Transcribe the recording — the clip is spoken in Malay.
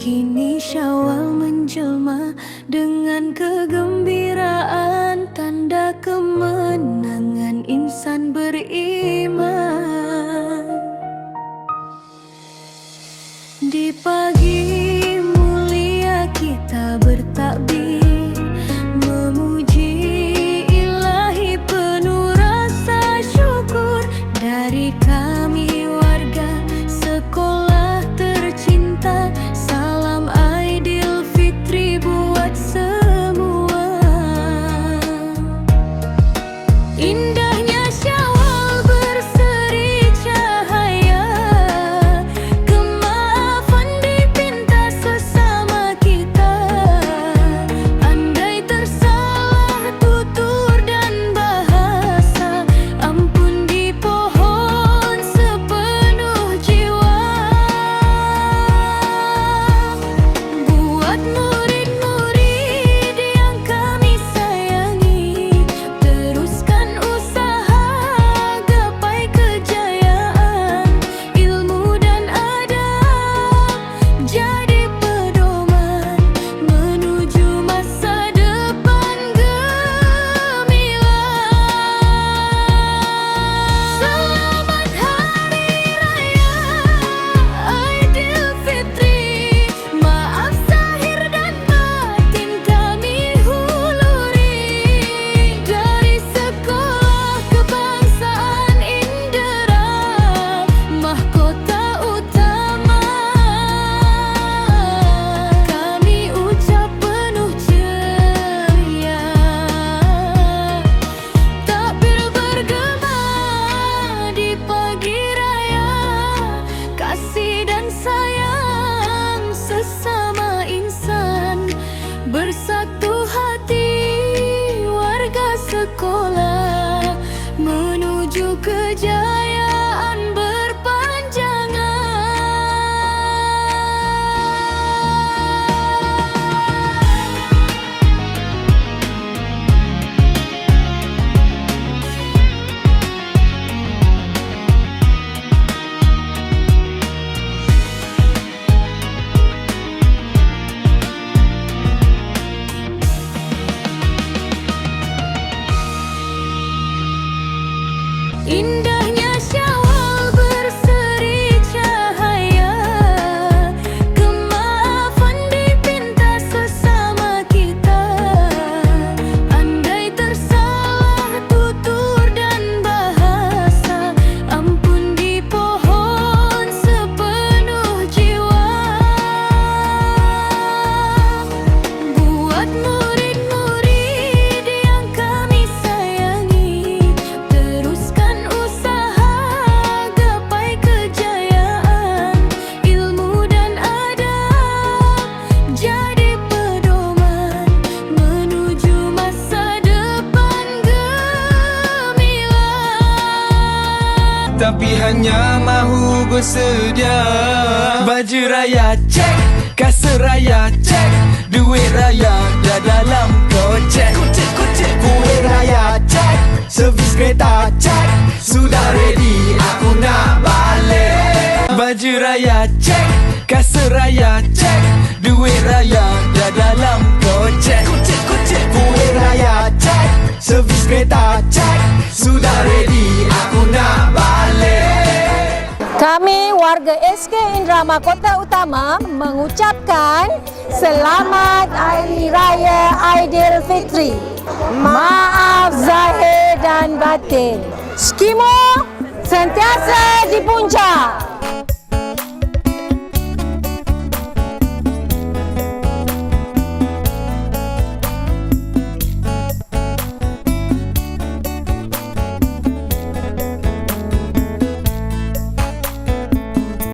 Kini Syawal menjelma dengan kegembiraan, tanda kemenangan insan beriman. Di pagi mulia kita bertakbir, memuji Ilahi penuh rasa syukur. Dari kami warga sekolah tercinta, salam Aidilfitri buat semua. Indahnya Syawal berseri cahaya, kemaafan dipinta sesama kita. Andai tersalah tutur dan bahasa, ampun dipohon sepenuh jiwa. Buat murid-murid yang kami sayangi, teruskan usaha gapai kejayaan. Ilmu dan adab jadi pedoman menuju masa depan gemilang. Selamat Hari Raya Aidilfitri. Maaf zahir dan batin kami huluri. Dari Sekolah Kebangsaan Inderab, mahkota utama, kami ucap penuh ceria. Takbir bergema di pagi raya, kasih dan sayang sesama insan, bersatu hati warga sekolah menuju kejayaan berpanjangan. Indahnya Syawal berseri cahaya, kemaafan dipinta sesama kita. Andai tersalah tutur dan bahasa, ampun dipohon sepenuh jiwa. Buat murid-murid yang kami sayangi, teruskan usaha gapai kejayaan. Ilmu dan adab jadi pedoman menuju masa depan gemilang. Tapi hanya mahu bersedia. Baju raya cek, kasut raya cek, duit raya dah dalam kocek. Kuih raya cek, servis kereta cek, sudah ready aku nak balik. Baju raya cek, kasut raya cek, duit raya dah dalam kocek. Kuih raya cek, servis kereta cek, sudah ready aku nak balik. Kami warga SK Indra Mahkota Utama mengucapkan Selamat Hari Raya Aidilfitri. Maaf zahir dan batin. Skimo sentiasa di puncak.